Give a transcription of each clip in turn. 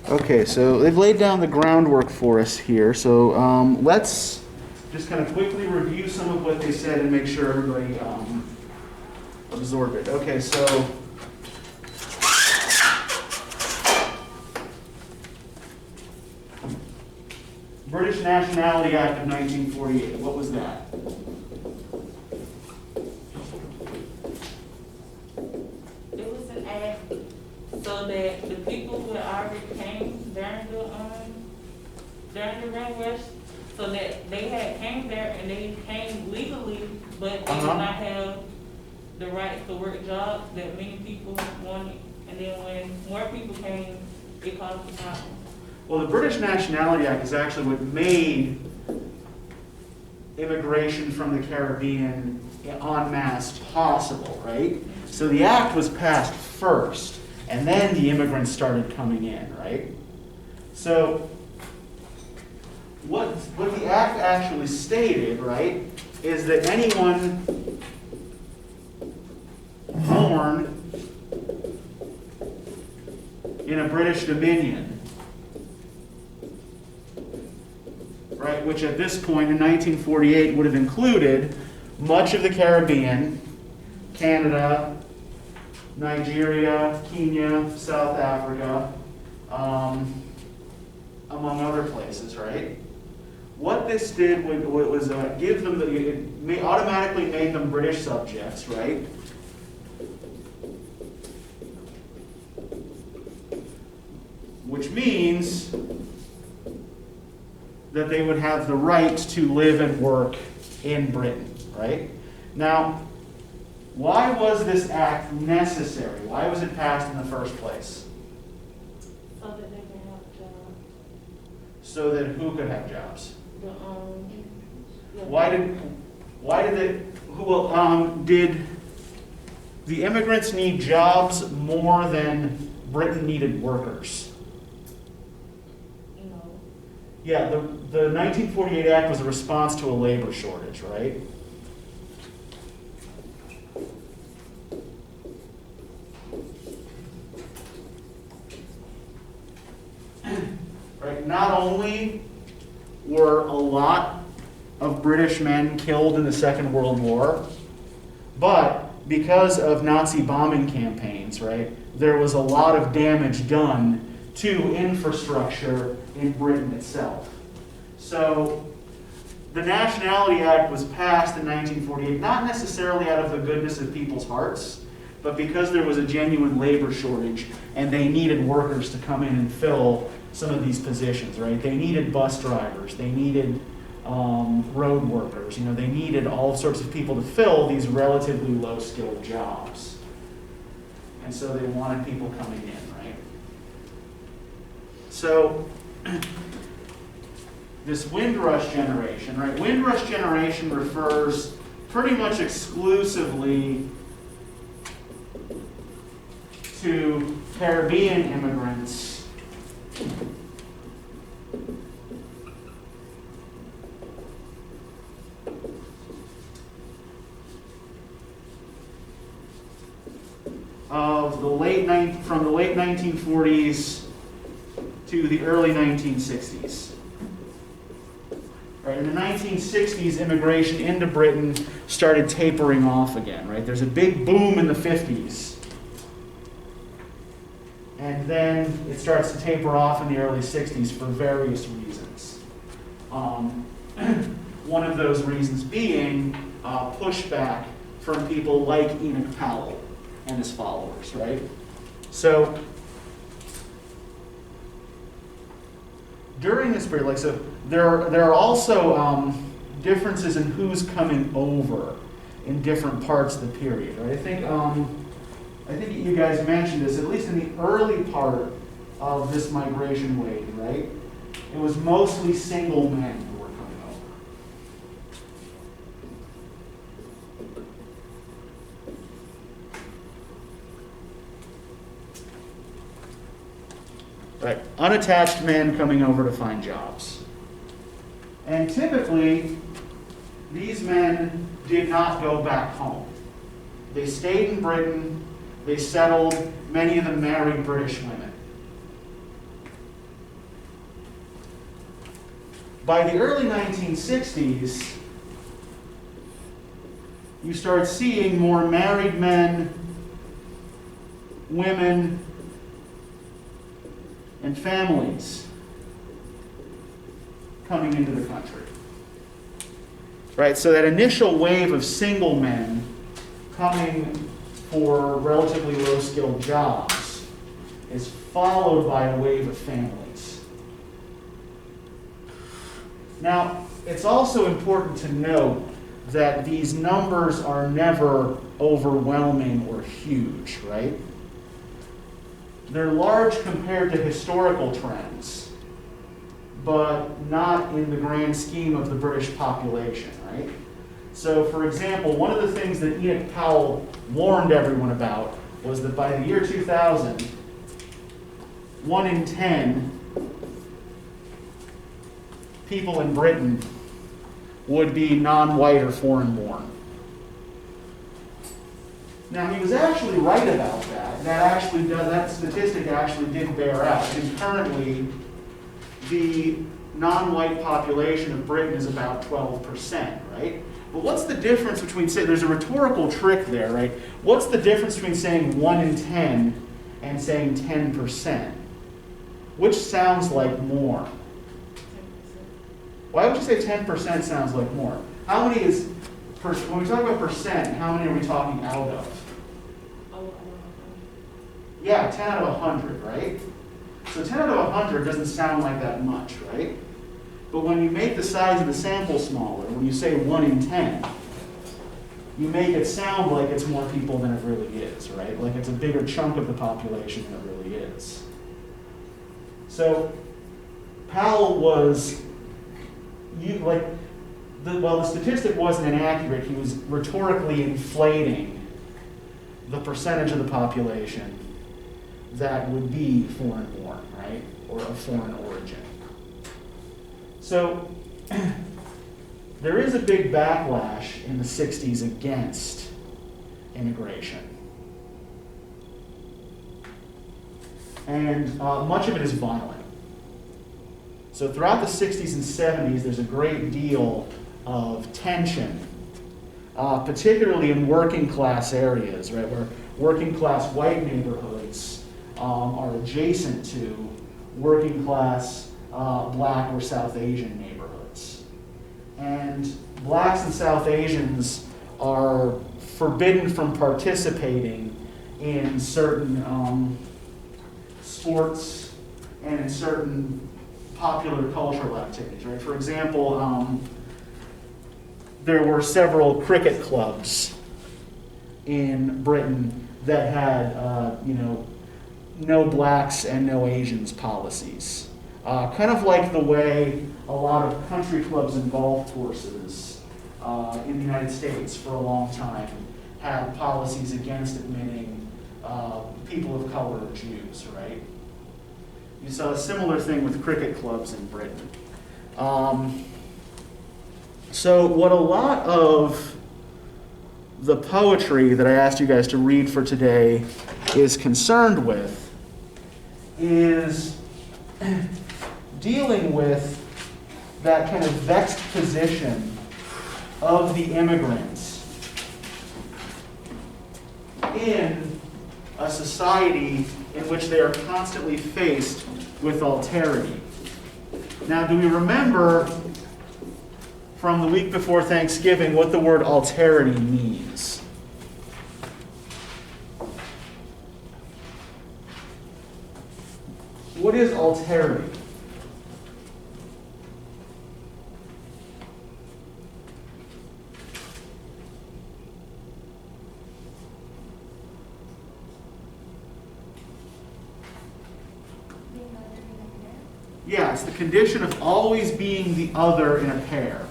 Okay, so they've laid down the groundwork for us here. So let's just kind of quickly review some of what they said and make sure everybody absorbed it. Okay, so British Nationality Act of 1948. What was that? It was an act so that the people who had already came during the Windrush, so that they had came there and they came legally, but they did not have the right to work jobs that many people wanted. And then when more people came, it caused a problem. Well, the British Nationality Act is actually what made immigration from the Caribbean en masse possible, right? So the act was passed first, and then the immigrants started coming in, right? So what the act actually stated, right, is that anyone born in a British Dominion, right, which at this point in 1948 would have included much of the Caribbean, Canada, Nigeria, Kenya, South Africa, among other places, right? What this did was give them, it automatically made them British subjects, right? Which means that they would have the right to live and work in Britain, right? Now, why was this act necessary? Why was it passed in the first place? So that they can have jobs. So that who could have jobs? Did the immigrants need jobs more than Britain needed workers? No. Yeah, the 1948 Act was a response to a labor shortage, right? Right. Not only were a lot of British men killed in the Second World War, but because of Nazi bombing campaigns, right, there was a lot of damage done to infrastructure in Britain itself. So the Nationality Act was passed in 1948, not necessarily out of the goodness of people's hearts, but because there was a genuine labor shortage and they needed workers to come in and fill some of these positions, right? They needed bus drivers, they needed road workers, they needed all sorts of people to fill these relatively low-skilled jobs. And so they wanted people coming in, right? So this Windrush generation, right? Windrush generation refers pretty much exclusively to Caribbean immigrants from the late 1940s to the early 1960s. Right, in the 1960s, immigration into Britain started tapering off again. Right, there's a big boom in the 50s, and then it starts to taper off in the early 60s for various reasons. One of those reasons being pushback from people like Enoch Powell and his followers, right? So during this period, there are also differences in who's coming over in different parts of the period, right? I think you guys mentioned this, at least in the early part of this migration wave, right? It was mostly single men who were coming over. Right, unattached men coming over to find jobs. And typically, these men did not go back home. They stayed in Britain, they settled, many of them married British women. By the early 1960s, you start seeing more married men, women, and families coming into the country. Right, so that initial wave of single men coming for relatively low-skilled jobs is followed by a wave of families. Now, it's also important to note that these numbers are never overwhelming or huge, right? They're large compared to historical trends, but not in the grand scheme of the British population, right? So, for example, one of the things that Enoch Powell warned everyone about was that by the year 2000, 1 in 10 people in Britain would be non-white or foreign-born. Now, he was actually right about that. That statistic actually did bear out. And currently, the non-white population of Britain is about 12%, right? But what's the difference between, say, there's a rhetorical trick there, right? What's the difference between saying 1 in 10 and saying 10%? Which sounds like more? Why would you say 10% sounds like more? How many is, when we talk about percent, how many are we talking out of? Yeah, 10 out of 100, right? So 10 out of 100 doesn't sound like that much, right? But when you make the size of the sample smaller, when you say 1 in 10, you make it sound like it's more people than it really is, right? Like it's a bigger chunk of the population than it really is. So Powell was, the statistic wasn't inaccurate. He was rhetorically inflating the percentage of the population that would be foreign-born, right, or of foreign origin. So there is a big backlash in the 60s against immigration. And much of it is violent. So throughout the 60s and 70s, there's a great deal of tension, particularly in working class areas, right, where working class white neighborhoods are adjacent to working class Black or South Asian neighborhoods. And Blacks and South Asians are forbidden from participating in certain sports and in certain popular cultural activities, right? For example, there were several cricket clubs in Britain that had, no blacks and no Asians policies. Kind of like the way a lot of country clubs and golf courses in the United States for a long time had policies against admitting people of color or Jews, right? You saw a similar thing with cricket clubs in Britain. So what a lot of the poetry that I asked you guys to read for today is concerned with is dealing with that kind of vexed position of the immigrants in a society in which they are constantly faced with alterity. Now, do we remember from the week before Thanksgiving what the word alterity means? What is alterity? Yeah, it's the condition of always being the other in a pair.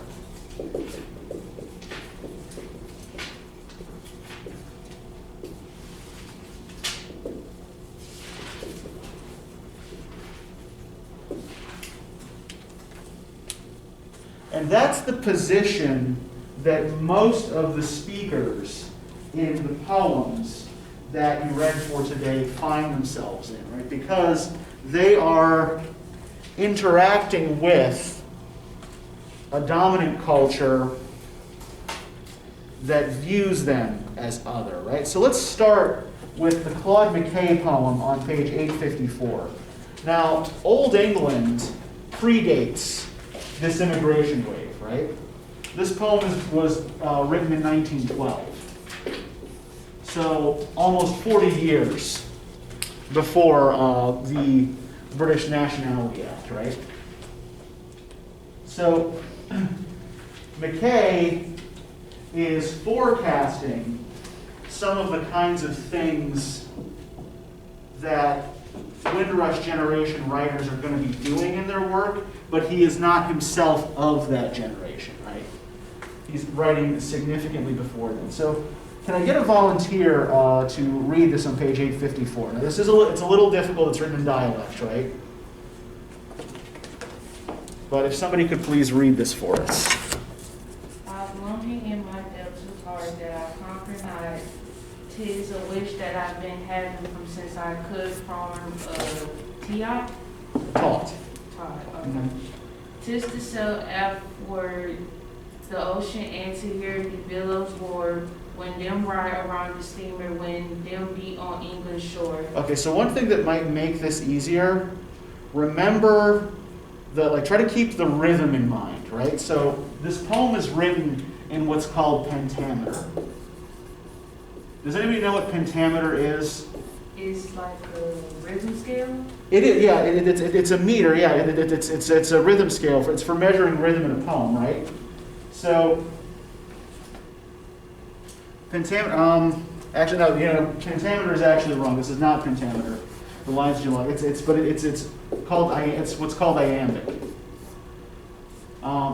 And that's the position that most of the speakers in the poems that you read for today find themselves in, right? Because they are interacting with a dominant culture that views them as other, right? So let's start with the Claude Mckay poem on page 854. Now, Old England predates this immigration wave, right? This poem was written in 1912. So almost 40 years before the British Nationality Act, right? So Mckay is forecasting some of the kinds of things that Windrush generation writers are going to be doing in their work, but he is not himself of that generation, right? He's writing significantly before them. So can I get a volunteer to read this on page 854? Now this is it's a little difficult, it's written in dialect, right? But if somebody could please read this for us. Longing in my depths of heart that I conquer not. 'Tis a wish that I've been having from since I could form Taught. Taught. Okay. Mhm. 'Tis to sail athward the ocean and to hear the billows roar when them ride around the steamer when them beat on England's shore. Okay, so one thing that might make this easier, remember try to keep the rhythm in mind, right? So this poem is written in what's called pentameter. Does anybody know what pentameter is? It's like a rhythm scale? It is, yeah. It's a meter, yeah. It's a rhythm scale. It's for measuring rhythm in a poem, right? So pentameter. Actually, no. Pentameter is actually wrong. This is not pentameter. The line's too long. It's what's called iambic.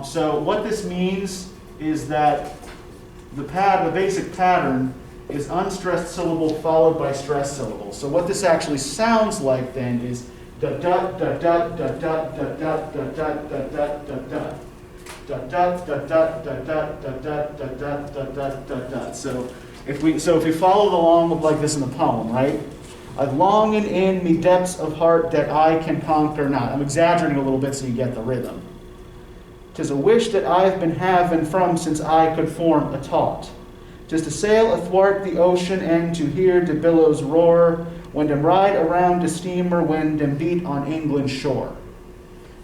So what this means is that the basic pattern is unstressed syllable followed by stressed syllable. So what this actually sounds like then is da da da da da da da da da da da da da da. So if we follow along like this in the poem, right? I've longing in me depths of heart that I can conquer not. I'm exaggerating a little bit so you get the rhythm. 'Tis a wish that I've been having from since I could form a taught. 'Tis to sail athwart the ocean and to hear the billows roar when them ride around the steamer when them beat on England's shore.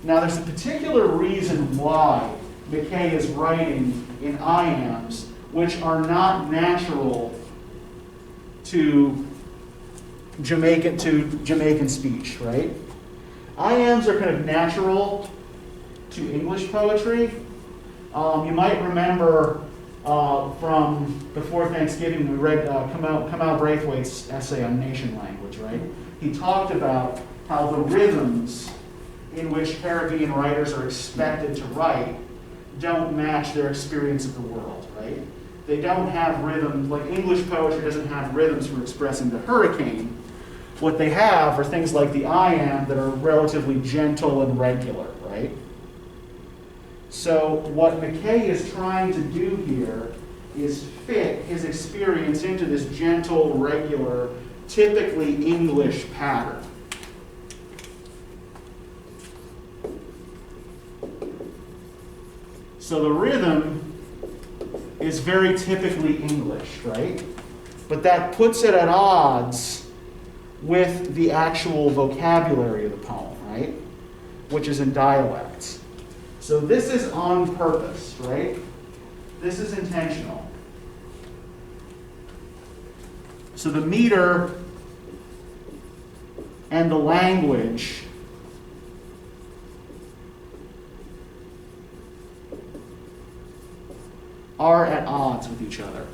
Now there's a particular reason why Mckay is writing in iambs which are not natural to Jamaican speech, right? Iambs are kind of natural to English poetry. You might remember from before Thanksgiving, we read Kamau Braithwaite's essay on nation language, right? He talked about how the rhythms in which Caribbean writers are expected to write don't match their experience of the world, right? They don't have rhythms, like English poetry doesn't have rhythms for expressing the hurricane. What they have are things like the iamb that are relatively gentle and regular, right? So what Mckay is trying to do here is fit his experience into this gentle, regular, typically English pattern. So the rhythm is very typically English, right? But that puts it at odds with the actual vocabulary of the poem, right? Which is in dialects. So this is on purpose, right? This is intentional. So the meter and the language are at odds with each other.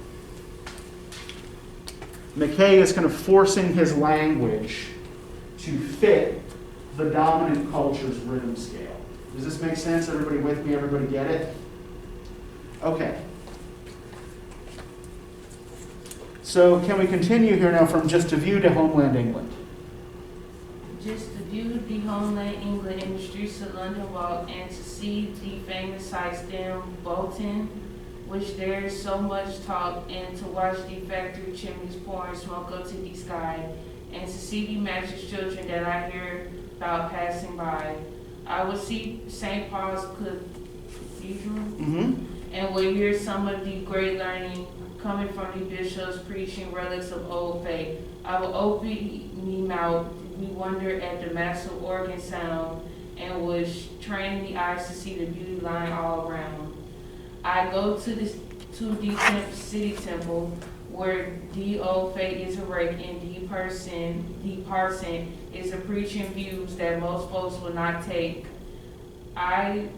Mckay is kind of forcing his language to fit the dominant culture's rhythm scale. Does this make sense? Everybody with me? Everybody get it? Okay. So can we continue here now from just to view to homeland England? Just to view the homeland England in the streets of London walk and to see the famous sights down Bolton, which there is so much talk, and to watch the factory chimneys pouring smoke up to the sky, and to see the matchless children that I hear about passing by. I would see St. Paul's cathedral, Mm-hmm. and will hear some of the great learning coming from the bishops preaching relics of old faith. I will open me mouth, we wonder at the massive organ sound, and was train the eyes to see the beauty lying all around. I go to the city temple, where the old faith is erect and the parson is a preaching views that most folks will not take. I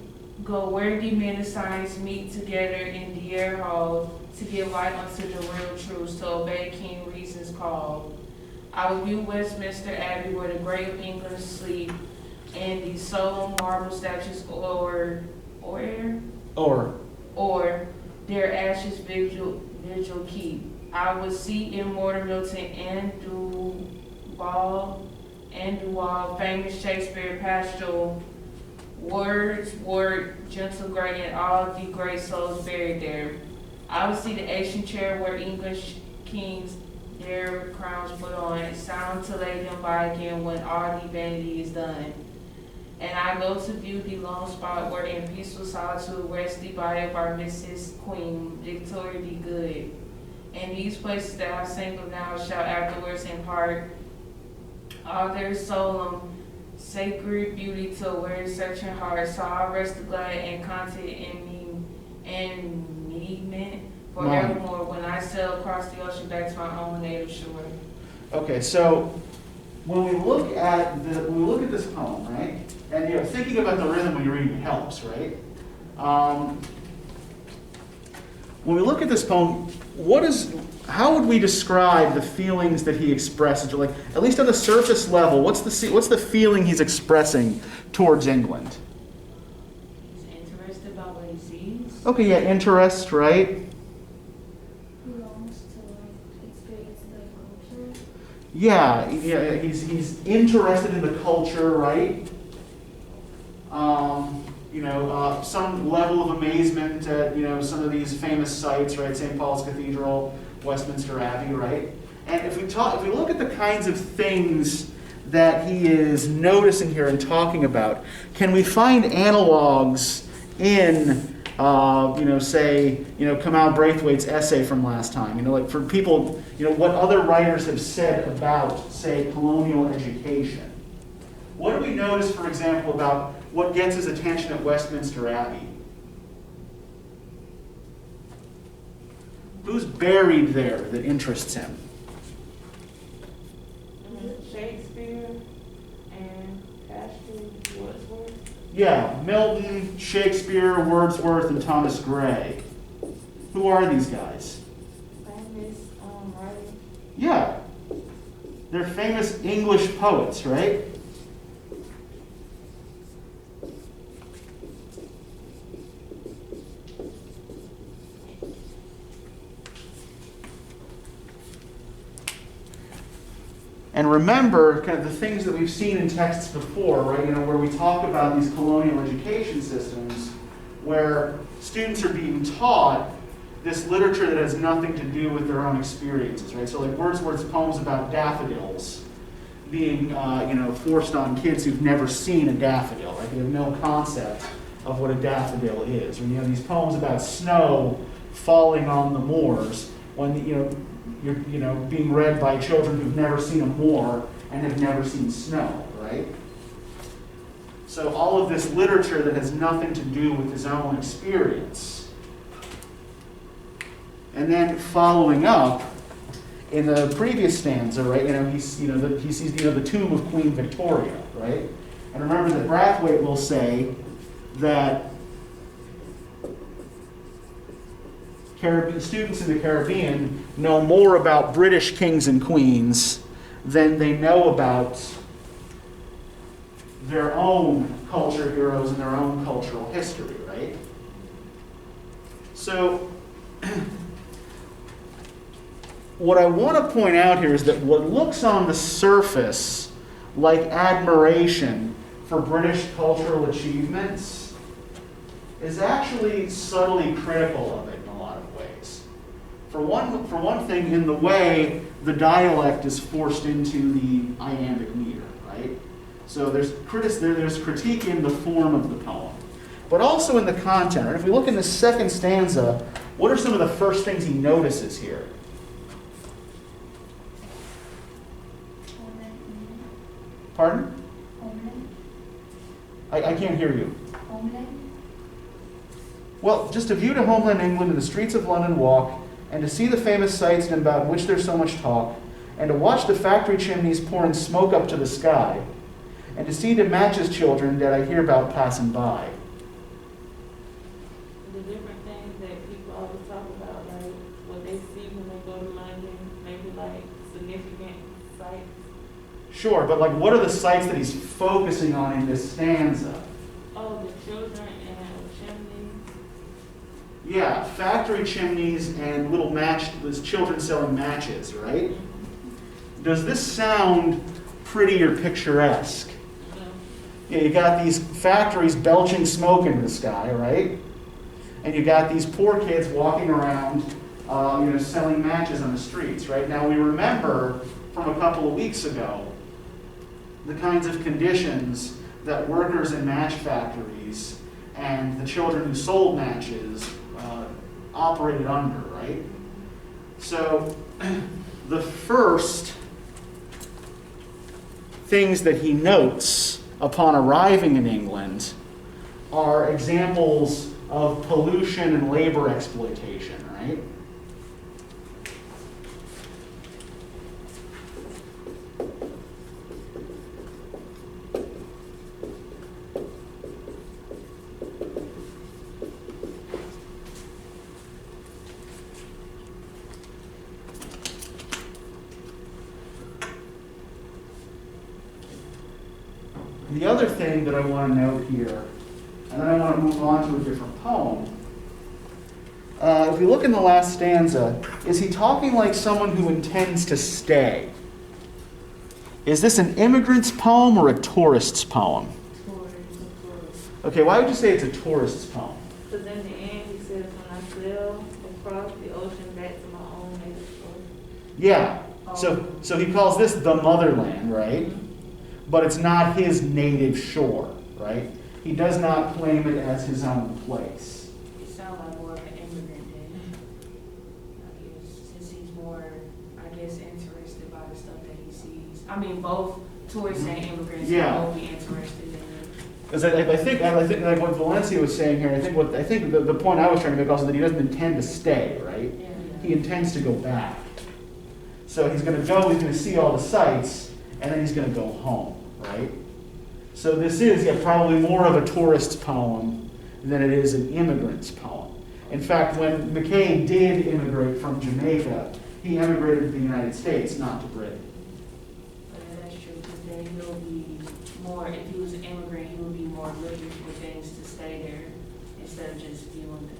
go where the men of science meet together in the air hall to give light unto the real truths, to obey King Reason's call. I will view Westminster Abbey where the great of England sleep, and the solemn marble statues or their ashes vigil keep. I will see immortal Milton and Duval, famous Shakespeare pastoral Wordsworth, gentle great, and all the great souls buried there. I will see the ancient chair where English kings their crowns put on, sound to lay them by again when all the vanity is done. And I go to view the lone spot where in peaceful solitude rests the body of our Mrs. Queen, Victoria the Good. And these places that I single now shall afterwards impart all their solemn, sacred beauty to a weary searching heart. So I rest glad and content in me forevermore when I sail across the ocean back to my own native shore. Okay, so when we look at this poem, right, and thinking about the rhythm when you're reading helps, right? When we look at this poem, how would we describe the feelings that he expresses? Like, at least on the surface level, what's the feeling he's expressing towards England? He's interested about what he sees. Okay, yeah, interest, right? He longs to experience the culture. Yeah, he's interested in the culture, right? Some level of amazement at some of these famous sites, right? St. Paul's Cathedral, Westminster Abbey, right? And if we look at the kinds of things that he is noticing here and talking about, can we find analogs in Kamal Braithwaite's essay from last time? Like for people, what other writers have said about, say, colonial education. What do we notice, for example, about what gets his attention at Westminster Abbey? Who's buried there that interests him? Shakespeare and Wordsworth. Yeah, Milton, Shakespeare, Wordsworth, and Thomas Gray. Who are these guys? Famous writer. Yeah, they're famous English poets, right? And remember kind of the things that we've seen in texts before, right? Where we talk about these colonial education systems where students are being taught this literature that has nothing to do with their own experiences, right? So like Wordsworth's poems about daffodils being, forced on kids who've never seen a daffodil, right? They have no concept of what a daffodil is. Or these poems about snow falling on the moors when, you're being read by children who've never seen a moor and have never seen snow, right? So all of this literature that has nothing to do with his own experience. And then following up, in the previous stanza, right, he sees the tomb of Queen Victoria, right? And remember that Braithwaite will say that students in the Caribbean know more about British kings and queens than they know about their own culture heroes and their own cultural history, right? So, what I want to point out here is that what looks on the surface like admiration for British cultural achievements is actually subtly critical of it in a lot of ways. For one thing, in the way the dialect is forced into the iambic meter, right? So there's critique in the form of the poem. but also in the content. And if we look in the second stanza, what are some of the first things he notices here? Pardon? Homeland. I can't hear you. Homeland. Well, just to view to homeland England and the streets of London walk, and to see the famous sights and about which there's so much talk, and to watch the factory chimneys pouring smoke up to the sky, and to see the matches children that I hear about passing by. The different things that people always talk about, like what they see when they go to London, maybe like significant sites. Sure, but like what are the sights that he's focusing on in this stanza? Oh, the children and chimneys. Yeah, factory chimneys and little there's children selling matches, right? Does this sound pretty or picturesque? No. Yeah, you got these factories belching smoke into the sky, right? And you got these poor kids walking around, selling matches on the streets, right? Now we remember from a couple of weeks ago the kinds of conditions that workers in match factories and the children who sold matches operated under, right? So the first things that he notes upon arriving in England are examples of pollution and labor exploitation, right? The other thing that I want to note here, and then I want to move on to a different poem. If we look in the last stanza, is he talking like someone who intends to stay? Is this an immigrant's poem or a tourist's poem? Okay, why would you say it's a tourist's poem? Because in the end, he says, when I sail across the ocean back to my own native shore. Yeah, so he calls this the motherland, right? But it's not his native shore, right? He does not claim it as his own place. It sounds like more of an immigrant then. Since he's more, interested by the stuff that he sees. I mean, both tourists and immigrants will both be interested in it. Because I think like what Valencia was saying here, I think the point I was trying to make also that he doesn't intend to stay, right? Yeah. He intends to go back. So he's going to see all the sights, and then he's going to go home, right? So this is probably more of a tourist's poem than it is an immigrant's poem. In fact, when Mckay did immigrate from Jamaica, he immigrated to the United States, not to Britain. That's true, because then he'll be more, if he was an immigrant, he would be more looking for things to stay there instead of just viewing them.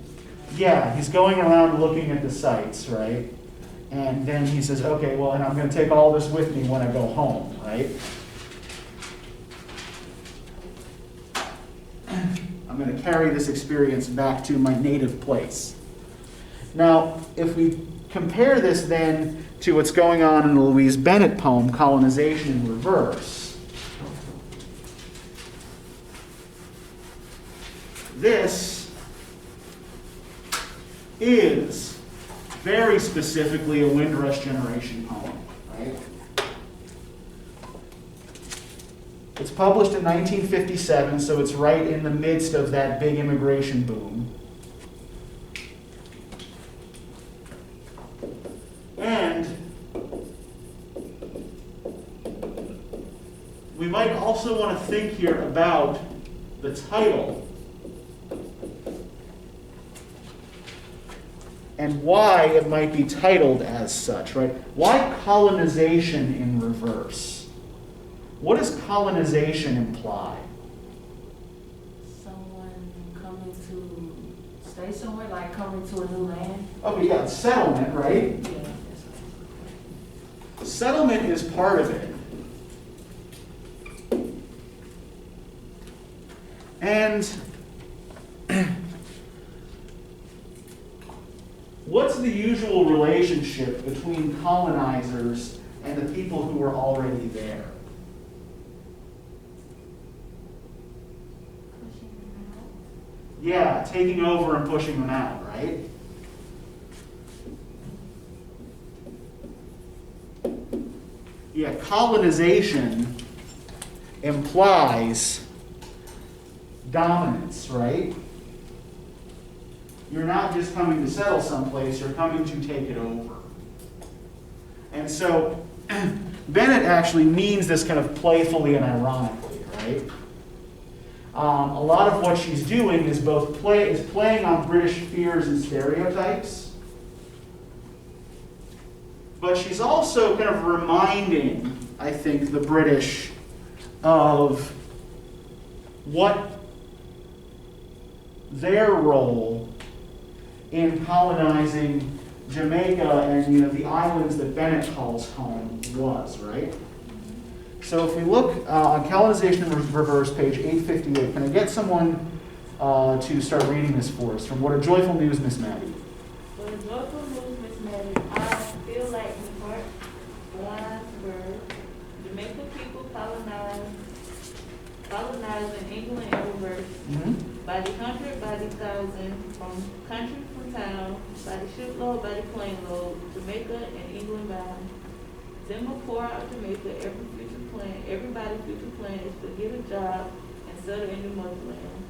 Yeah, he's going around looking at the sights, right? And then he says, okay, well, and I'm going to take all this with me when I go home, right? I'm going to carry this experience back to my native place. Now, if we compare this then to what's going on in the Louise Bennett poem, Colonization in Reverse, this is very specifically a Windrush generation poem, right? It's published in 1957, so it's right in the midst of that big immigration boom. And we might also want to think here about the title and why it might be titled as such, right? Why colonization in reverse? What does colonization imply? Someone coming to stay somewhere, like coming to a new land. Oh, yeah, settlement, right? Yeah, that's Settlement is part of it. And what's the usual relationship between colonizers and the people who were already there? Yeah, taking over and pushing them out, right? Yeah, colonization implies dominance, right? You're not just coming to settle someplace, you're coming to take it over. And so Bennett actually means this kind of playfully and ironically, right? A lot of what she's doing is playing on British fears and stereotypes, but she's also kind of reminding, I think, the British of what their role in colonizing Jamaica and the islands that Bennett calls home was, right? So if we look on Colonization in Reverse, page 858, can I get someone to start reading this for us from What a Joyful News, Miss Maddie? What a joyful news, Miss Maddie. I feel like the heart wise bird. Jamaica people colonizing England in reverse. By the hundred, by the thousand, from country from town, by the shipload, by the plane load, Jamaica and England bound. Them will pour out Jamaica, everybody's future plan is to get a job and settle in the motherland.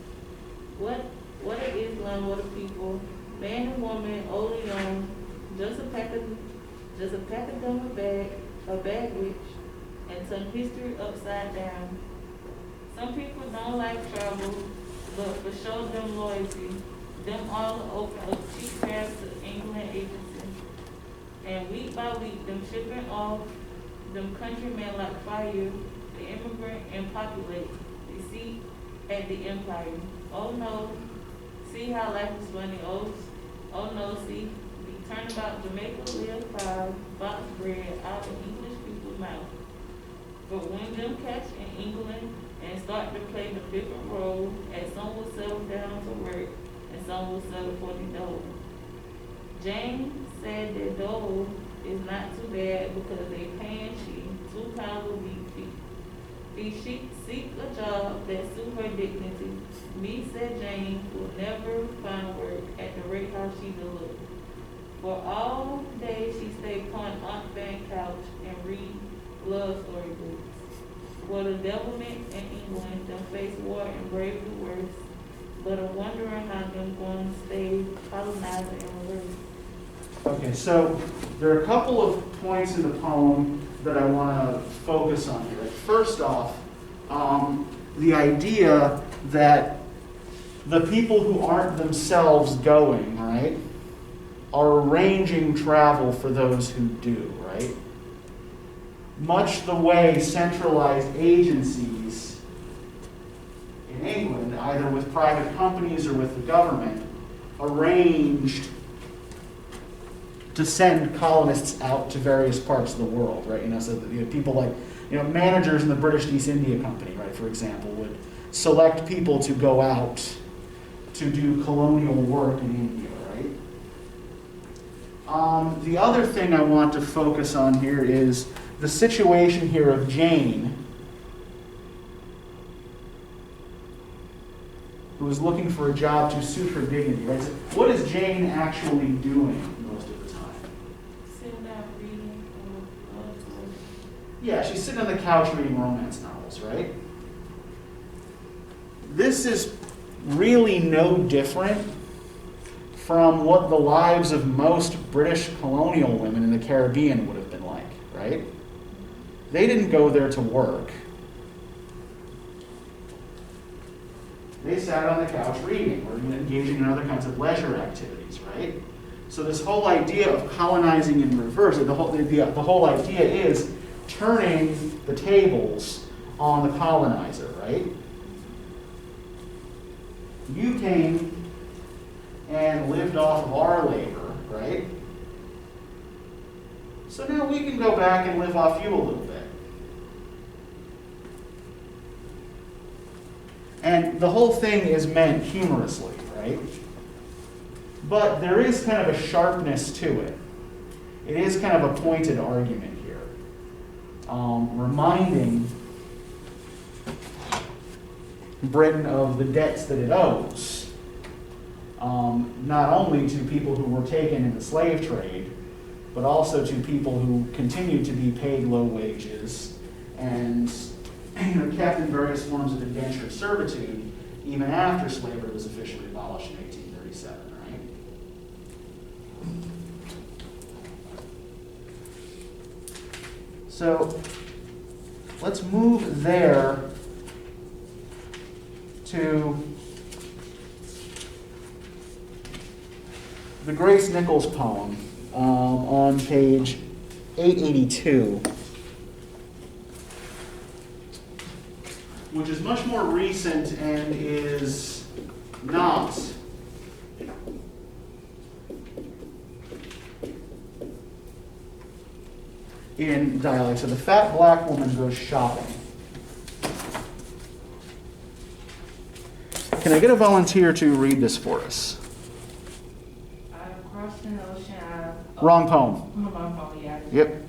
What a Islam, what a people, man and woman, old and young, just a pack of them a baggage, and turn history upside down. Some people don't like travel, but for sure them loyalty, them all open up cheap fares to England agency. And week by week, them shipping off them countrymen like fire, the immigrant and populate, the seat at the empire. Oh no, see how life is funny. Oh no, see, the turnabout Jamaica live proud, box bread out of English people's mouth. But when them catch in England and start to play the different role, and some will settle down to work, and some will settle for the dough. Jane said that dough is not too bad because they paying she £2 a week. She seek a job that suit her dignity. Me, said Jane, will never find work at the rate how she look. For all day she stay upon Aunt Van couch and read love story books. For the devilment in England, them face war and brave the worst, but I'm wondering how them going to stay colonizing in reverse. Okay, so there are a couple of points in the poem that I want to focus on here. First off, the idea that the people who aren't themselves going, right, are arranging travel for those who do, right? Much the way centralized agencies in England, either with private companies or with the government, arranged to send colonists out to various parts of the world, right? So that, people like, managers in the British East India Company, right, for example, would select people to go out to do colonial work in India, right? The other thing I want to focus on here is the situation here of Jane, who is looking for a job to suit her dignity, right? So what is Jane actually doing most of the time? Sitting down reading love stories. Yeah, she's sitting on the couch reading romance novels, right? This is really no different from what the lives of most British colonial women in the Caribbean would have been like, right? They didn't go there to work. They sat on the couch reading or engaging in other kinds of leisure activities, right? So this whole idea of colonizing in reverse, the whole idea is turning the tables on the colonizer, right? You came and lived off of our labor, right? So now we can go back and live off you a little bit. And the whole thing is meant humorously, right? But there is kind of a sharpness to it. It is kind of a pointed argument here, reminding Britain of the debts that it owes not only to people who were taken in the slave trade, but also to people who continued to be paid low wages and kept in various forms of indentured servitude even after slavery was officially abolished in 1837, right? So let's move there to the Grace Nichols poem on page 882, which is much more recent and is not in dialect. So the fat black woman goes shopping. Can I get a volunteer to read this for us? I've crossed an ocean. Wrong poem. Wrong poem, yeah. Yep.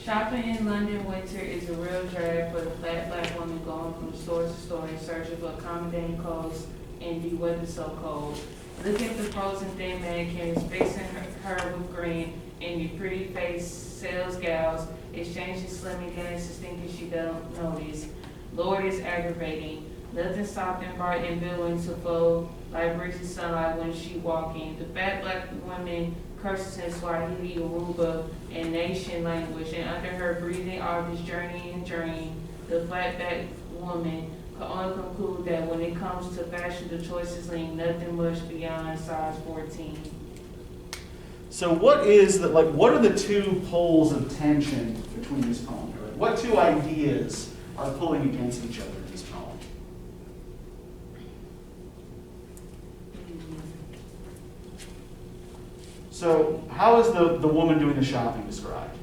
Shopping in London winter is a real drag for the flat black woman going from store to store in search of accommodating clothes and the weather so cold. Look at the frozen thin mannequins facing her with grin and the pretty face sales gals exchanging slimming glances thinking she don't notice. Lord is aggravating. Nothing soft and bright and billowing to flow like breezy sunlight when she walking. The fat black woman curses in Swahili, Yoruba, and nation language, and under her breathing all this journey and journey, the flat back woman can only conclude that when it comes to fashion, the choices lean nothing much beyond size 14. So what are the two poles of tension between this poem? Right? What two ideas are pulling against each other in this poem? So how is the woman doing the shopping described?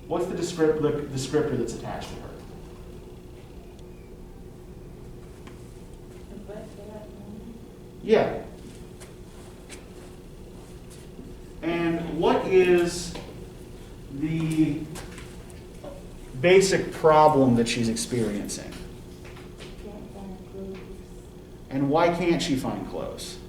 What's the descriptor that's attached to her? Yeah. And what is the basic problem that she's experiencing? And why can't she find clothes?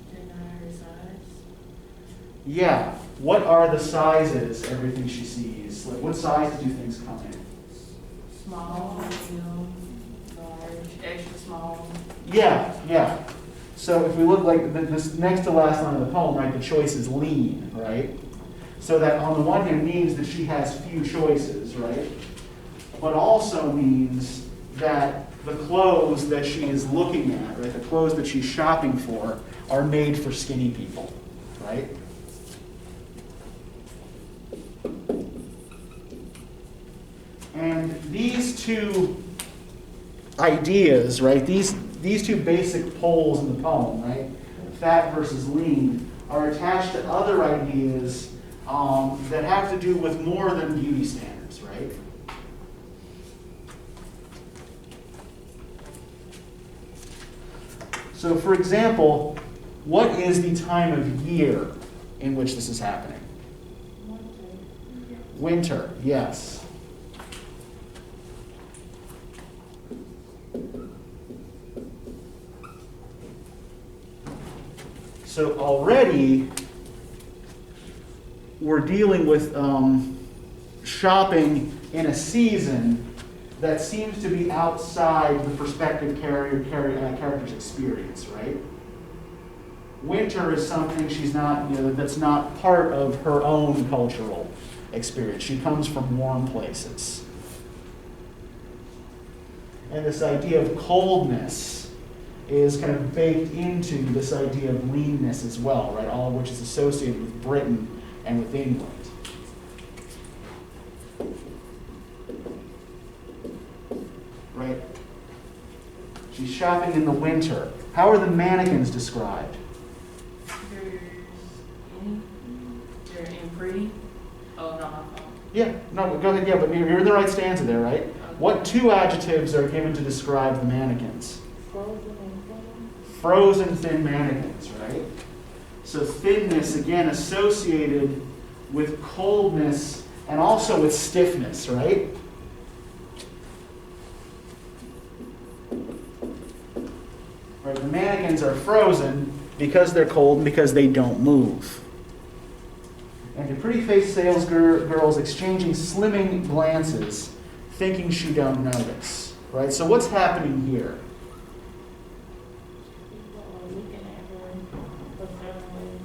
Yeah. What are the sizes, everything she sees? Like, what size do things come in? Small, medium, large, extra small. Yeah. So if we look like this next to last line of the poem, right, the choice is lean, right? So that on the one hand means that she has few choices, right? But also means that the clothes that she is looking at, right, the clothes that she's shopping for, are made for skinny people, right? And these two ideas, right, these two basic poles in the poem, right, fat versus lean, are attached to other ideas that have to do with more than beauty standards, right? So, for example, what is the time of year in which this is happening? Winter, yes. So already we're dealing with shopping in a season that seems to be outside the prospective character's experience, right? Winter is something she's not, that's not part of her own cultural experience. She comes from warm places. And this idea of coldness is kind of baked into this idea of leanness as well, right? All of which is associated with Britain and with England. Right? She's shopping in the winter. How are the mannequins described? They're in pretty. Oh, no. Yeah, no, go ahead, yeah, but you're in the right stanza there, right? Okay. What two adjectives are given to describe the mannequins? Frozen and thin. Frozen thin mannequins, right? So thinness, again, associated with coldness and also with stiffness, right? Right, right? The mannequins are frozen because they're cold and because they don't move. And the pretty-faced sales girls exchanging slimming glances, thinking she don't notice, right? So what's happening here? People are looking at her a certain way,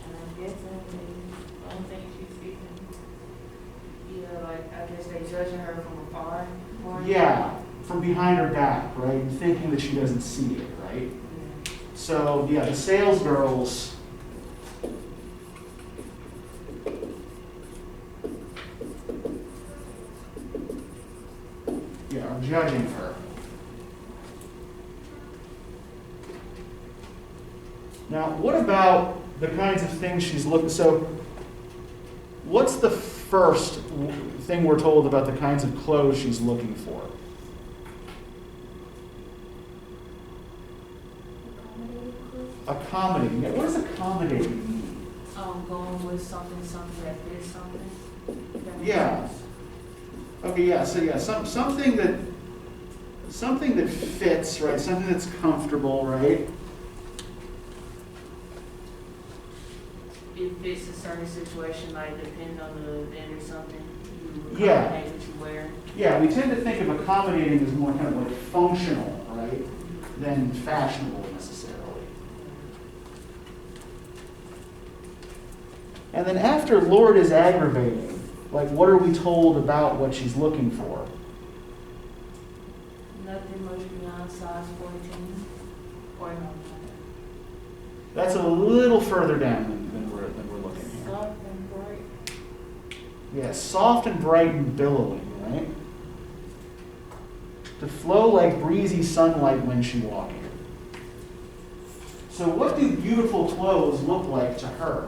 and I'm guessing they don't think she's speaking. Yeah, like, I guess they judging her from afar. more. Yeah, from behind her back, right? And thinking that she doesn't see it, right? Yeah. So, yeah, the sales girls are judging her. Now, what about the kinds of things she's looking? So, what's the first thing we're told about the kinds of clothes she's looking for? Accommodating. What does accommodating mean? Going with something that fits something. That Yeah. makes sense. Okay, yeah. So yeah, something that fits, right? Something that's comfortable, right? It fits a certain situation, like depending on the event or something. You Yeah. accommodate what you wear. Yeah, we tend to think of accommodating as more kind of like functional, right, than fashionable necessarily. And then after Lord is aggravating, like what are we told about what she's looking for? Nothing much beyond size 14. Or no. That's a little further down than we're looking here. Soft and bright. Yeah, soft and bright and billowing, right? To flow like breezy sunlight when she walking. So what do beautiful clothes look like to her?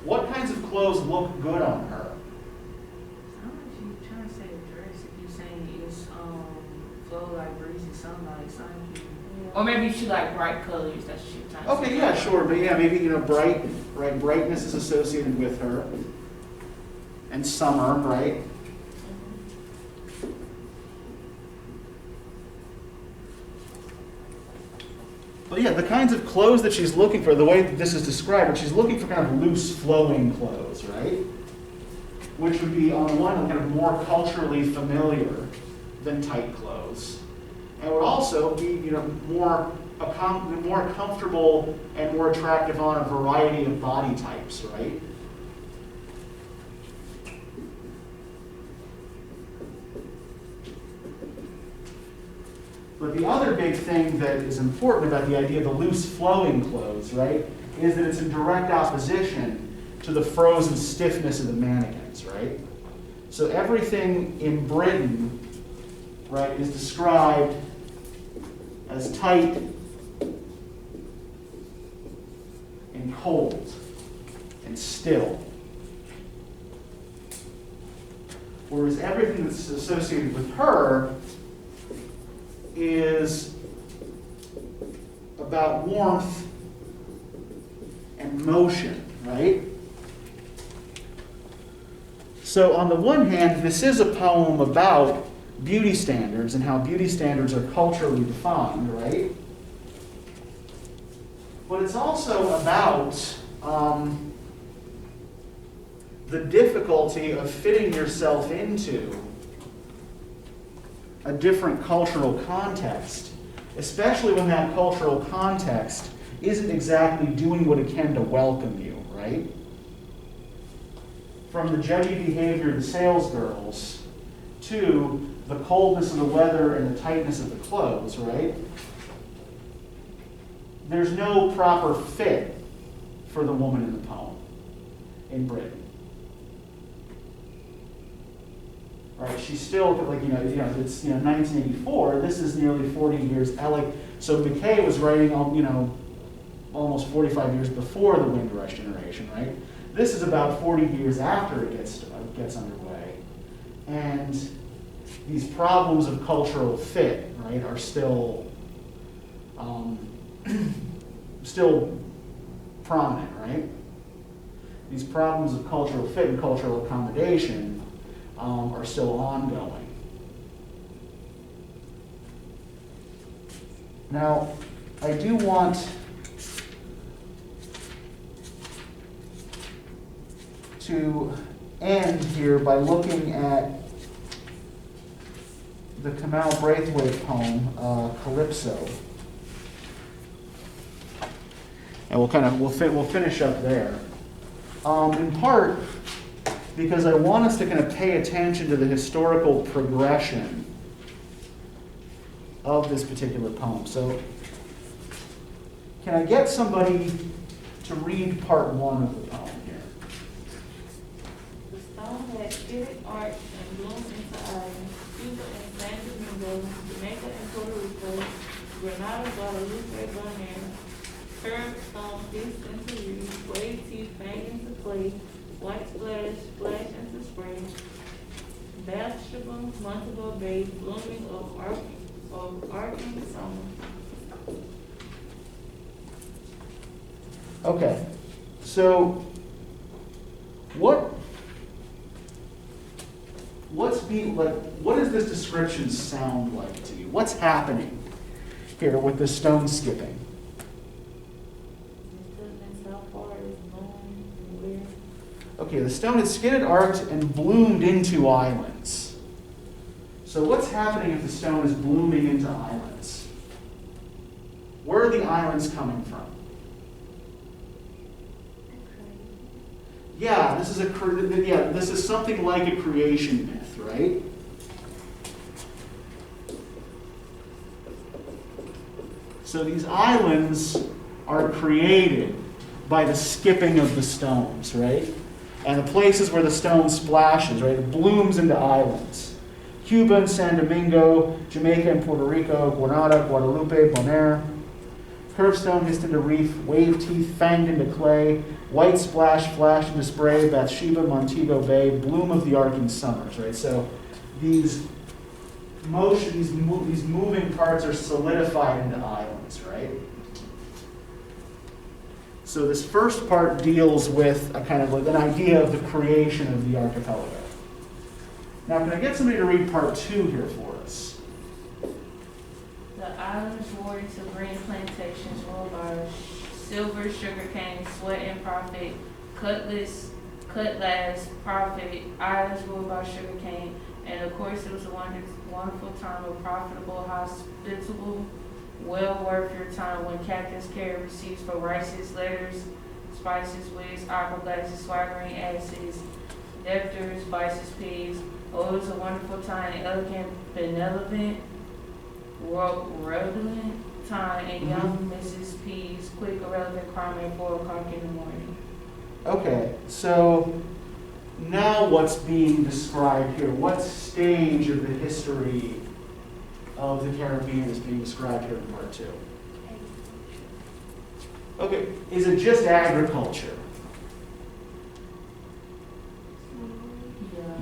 What kinds of clothes look good on her? I don't know if you're trying to say a dress, if you're saying it's flow like breezy sunlight, sun. Or maybe she like bright colors, that's what you're trying to say. Okay, yeah, sure, but yeah, maybe brightness is associated with her, and summer, right? But yeah, the kinds of clothes that she's looking for, the way that this is described, she's looking for kind of loose, flowing clothes, right? Which would be, on the one hand, kind of more culturally familiar than tight clothes, and would also be, more comfortable and more attractive on a variety of body types, right? But the other big thing that is important about the idea of the loose flowing clothes, right, is that it's in direct opposition to the frozen stiffness of the mannequins, right? So everything in Britain, right, is described as tight and cold and still. Whereas everything that's associated with her is about warmth and motion, right? So on the one hand, this is a poem about beauty standards and how beauty standards are culturally defined, right? But it's also about the difficulty of fitting yourself into a different cultural context, especially when that cultural context isn't exactly doing what it can to welcome you, right? From the judgy behavior of the sales girls to the coldness of the weather and the tightness of the clothes, right? There's no proper fit for the woman in the poem in Britain. Right, she's still like it's 1984. This is nearly 40 years. So Mckay was writing almost 45 years before the Windrush generation, right? This is about 40 years after it gets underway, and these problems of cultural fit, right, are still still prominent, right? These problems of cultural fit and cultural accommodation are still ongoing. Now, I do want to end here by looking at the Kamal Braithwaite poem, Calypso. And we'll finish up there. In part because I want us to kind of pay attention to the historical progression of this particular poem. So, can I get somebody to read part one of the poem here? The stone had spirit, art, and bloom into islands, Cuba and San Domingo, Jamaica and Puerto Rico, Grenada, Guadalupe, Bonaire, curved stone pierced into reeds, wave teeth banged into clay, white splash, splash into spray, Bathsheba, Montego Bay, blooming of arcing summer. Okay, so what does this description sound like to you? What's happening here with the stone skipping? Okay, the stone had skidded, arced, and bloomed into islands. So what's happening if the stone is blooming into islands? Where are the islands coming from? Yeah, this is something like a creation myth, right? So these islands are created by the skipping of the stones, right? And the places where the stone splashes, right? It blooms into islands. Cuba and San Domingo, Jamaica and Puerto Rico, Grenada, Guadalupe, Bonaire. Curved stone hissed into reef, wave teeth fanged into clay, white splash flashed into spray, Bathsheba, Montego Bay, bloom of the arcing summers, right? So these moving parts are solidified into islands, right? So this first part deals with a kind of like an idea of the creation of the archipelago. Now, can I get somebody to read part two here for us? The islands roared to green plantations ruled by silver, sugarcane, sweat and profit, cutlass, profit, islands ruled by sugarcane, and of course it was a wonderful time of profitable, hospitable, well worth your time when captains carried receipts for rices, letters, spices, wigs, opera glasses, swaggering asses, debtors, vices, pigs. Oh, it was a wonderful time, elegant, benevolent, redolent time, and young Mrs. P's quick, irrelevant crime at 4 o'clock in the morning. Okay, so now what's being described here? What stage of the history of the Caribbean is being described here in part two? Okay, is it just agriculture?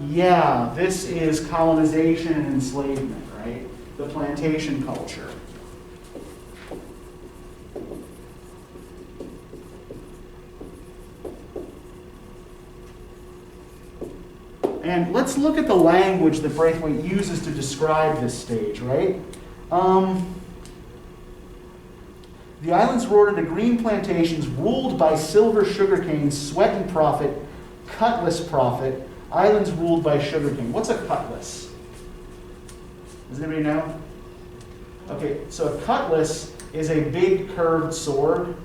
Yeah, this is colonization and enslavement, right? The plantation culture. And let's look at the language that Braithwaite uses to describe this stage, right? The islands roared into green plantations ruled by silver sugarcane, sweat and profit, cutlass profit, islands ruled by sugarcane. What's a cutlass? Does anybody know? Okay, so a cutlass is a big curved sword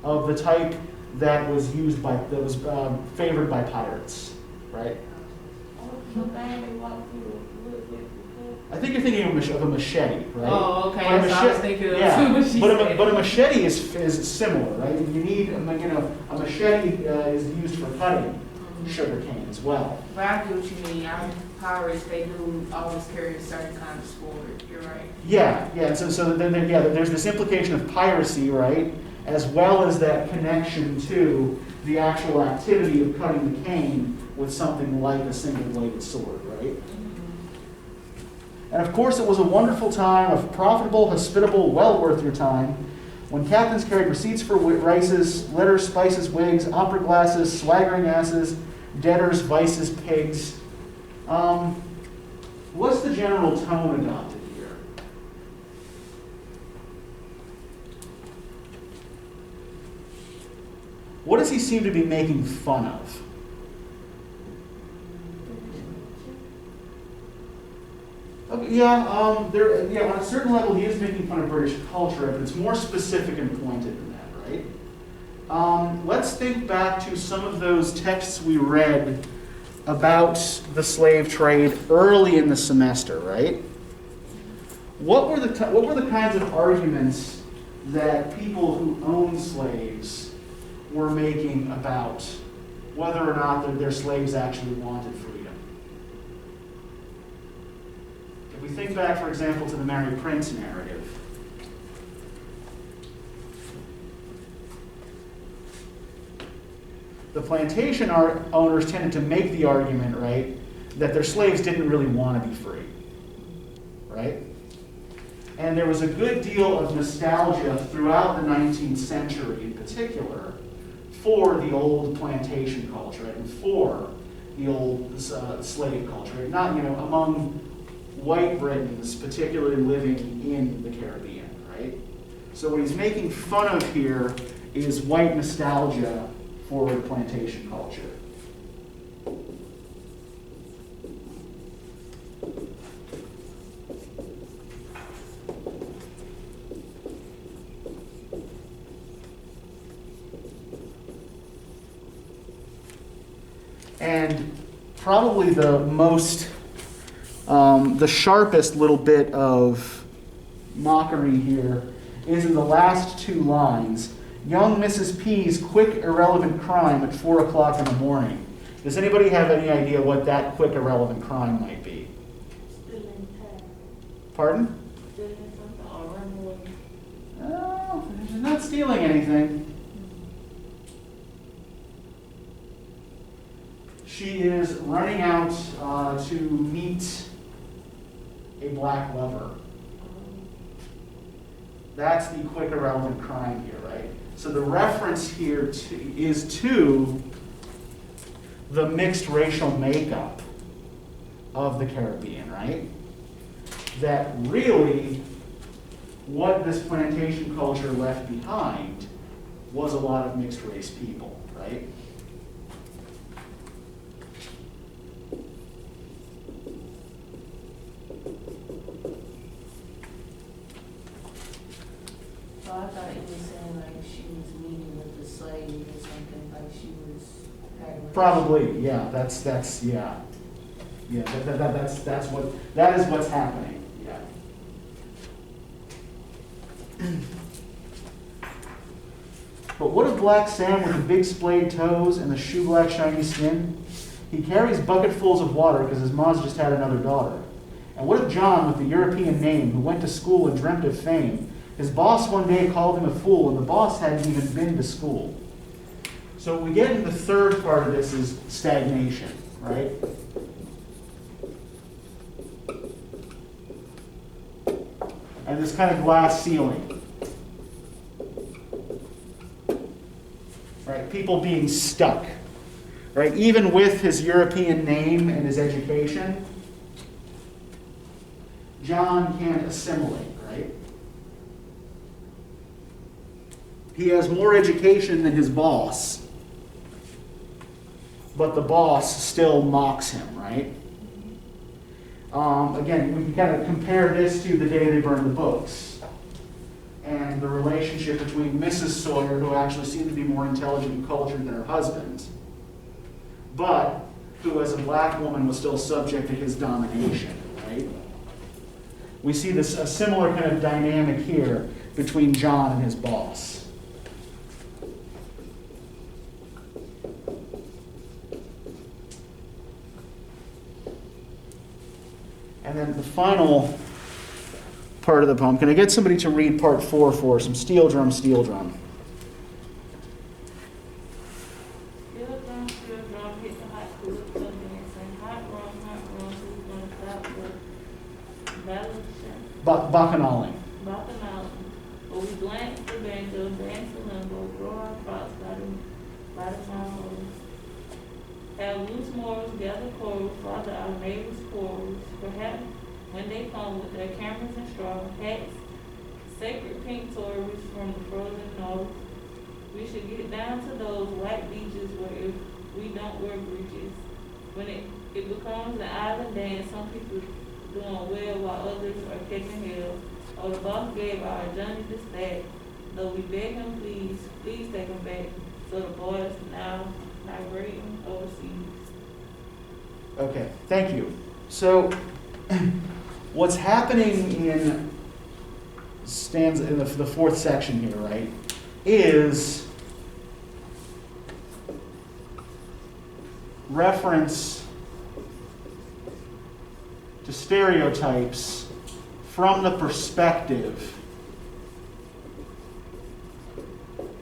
of the type that was favored by pirates, right? I think you're thinking of a machete, right? Oh, okay. But So I was thinking of yeah, but a machete is similar, right? You need, a machete is used for cutting sugarcane as well. But I get what you mean. Pirates, they do always carry a certain kind of sword. You're right. Yeah. So then there's this implication of piracy, right? As well as that connection to the actual activity of cutting the cane with something like a single-bladed sword, right? And of course, it was a wonderful time of profitable, hospitable, well worth your time, when captains carried receipts for rices, letters, spices, wigs, opera glasses, swaggering asses, debtors, vices, pigs. What's the general tone adopted here? What does he seem to be making fun of? Okay, yeah, on a certain level he is making fun of British culture, but it's more specific and pointed than that, right? Let's think back to some of those texts we read about the slave trade early in the semester, right? What were the kinds of arguments that people who owned slaves were making about whether or not their slaves actually wanted freedom? If we think back, for example, to the Mary Prince narrative, the plantation owners tended to make the argument, right, that their slaves didn't really want to be free, right? And there was a good deal of nostalgia throughout the 19th century in particular for the old plantation culture, right, and for the old slave culture, right? Not, among white Britons, particularly living in the Caribbean, right? So what he's making fun of here is white nostalgia for the plantation culture. And probably the sharpest little bit of mockery here is in the last two lines. Young Mrs. P's quick, irrelevant crime at 4 o'clock in the morning. Does anybody have any idea what that quick, irrelevant crime might be? Stealing tag. Pardon? Stealing something or running away. Oh, she's not stealing anything. She is running out to meet a black lover. That's the quick, irrelevant crime here, right? So the reference here is to the mixed racial makeup of the Caribbean, right? That really what this plantation culture left behind was a lot of mixed race people, right? So I thought you were saying like she was meeting with the slave or something, like she was having a Probably, yeah. That's yeah. Yeah, that is what's happening. Yeah. But what of Black Sam with the big splayed toes and the shoe black shiny skin? He carries bucketfuls of water because his mom's just had another daughter. And what of John with the European name who went to school and dreamt of fame? His boss one day called him a fool, and the boss hadn't even been to school. So we get in the third part of this is stagnation, right? And this kind of glass ceiling. Right? People being stuck. Right? Even with his European name and his education, John can't assimilate, right? He has more education than his boss, but the boss still mocks him, right? Again, we can kind of compare this to the day they burned the books and the relationship between Mrs. Sawyer, who actually seemed to be more intelligent and cultured than her husband, but who as a black woman was still subject to his domination, right? We see a similar kind of dynamic here between John and his boss. And then the final part of the poem. Can I get somebody to read part 4 for us? Some steel drum, steel drum. Steel drum, hit the hot cool, dancing. Hot rum, who's gonna stop the battle? Bacchanalian. Bacchanal. But we glance the banjo, dance the limbo, grow our crops by the mile. Have loose morals, gather corals, father our neighbors' quarrels. Perhaps when they come with their cameras and straw hats, sacred pink tories from the frozen north, We should get down to those white beaches where if we don't wear breeches, when it becomes an island dance, some people doing well while others are catching hell. Oh, the boss gave our Johnny the stack, though we beg him please take him back. So the boys now migrating overseas. Okay, thank you. So, what's happening in stanza in the fourth section here, right, is reference to stereotypes from the perspective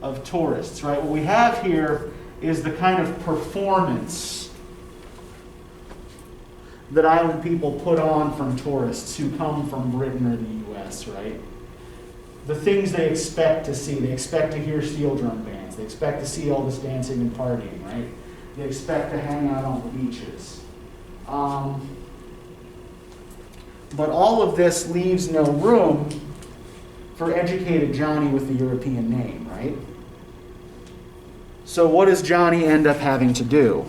of tourists, right? What we have here is the kind of performance that island people put on from tourists who come from Britain or the US, right? The things they expect to see. They expect to hear steel drum bands. They expect to see all this dancing and partying, right? They expect to hang out on the beaches. But all of this leaves no room for educated Johnny with the European name, right? So what does Johnny end up having to do?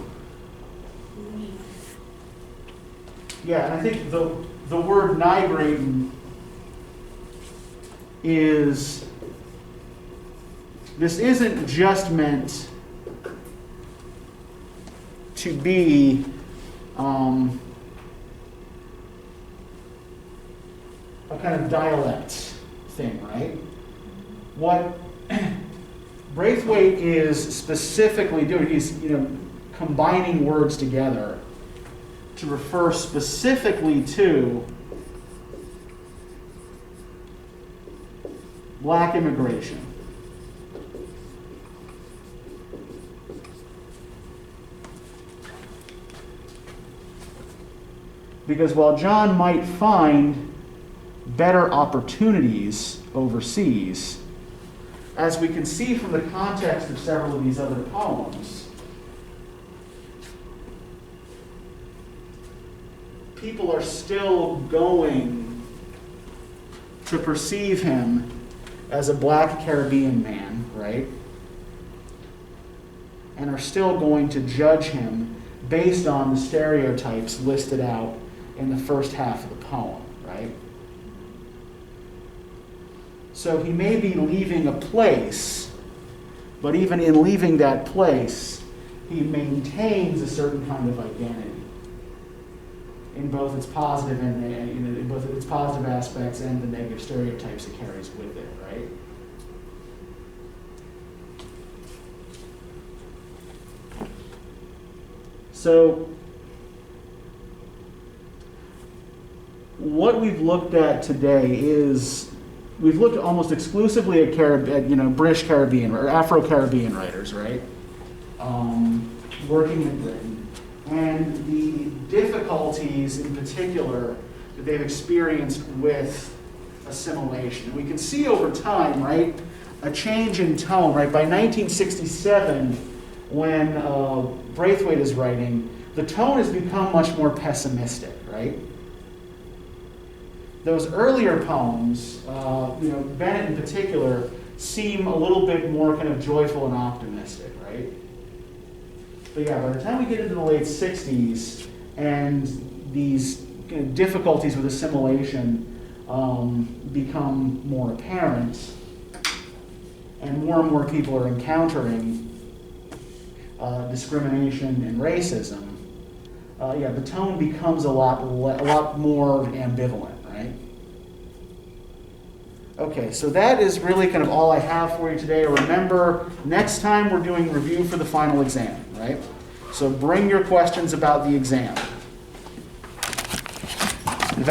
Yeah, and I think the word migrating is, this isn't just meant to be a kind of dialect thing, right? What Braithwaite is specifically doing, he's combining words together to refer specifically to black immigration. Because while John might find better opportunities overseas, as we can see from the context of several of these other poems, people are still going to perceive him as a black Caribbean man, right? And are still going to judge him based on the stereotypes listed out in the first half of the poem, right? So he may be leaving a place, but even in leaving that place, he maintains a certain kind of identity in both its positive and in both its positive aspects and the negative stereotypes it carries with it, right? So what we've looked at today is we've looked almost exclusively at British Caribbean or Afro-Caribbean writers, right? Working in Britain, and the difficulties in particular that they've experienced with assimilation. And we can see over time, right, a change in tone, right? By 1967, when Braithwaite is writing, the tone has become much more pessimistic, right? Those earlier poems, Bennett in particular, seem a little bit more kind of joyful and optimistic, right? But yeah, by the time we get into the late 60s and these difficulties with assimilation become more apparent and more people are encountering discrimination and racism, the tone becomes a lot more ambivalent, right? Okay, so that is really kind of all I have for you today. Remember, next time we're doing review for the final exam, right? So bring your questions about the exam.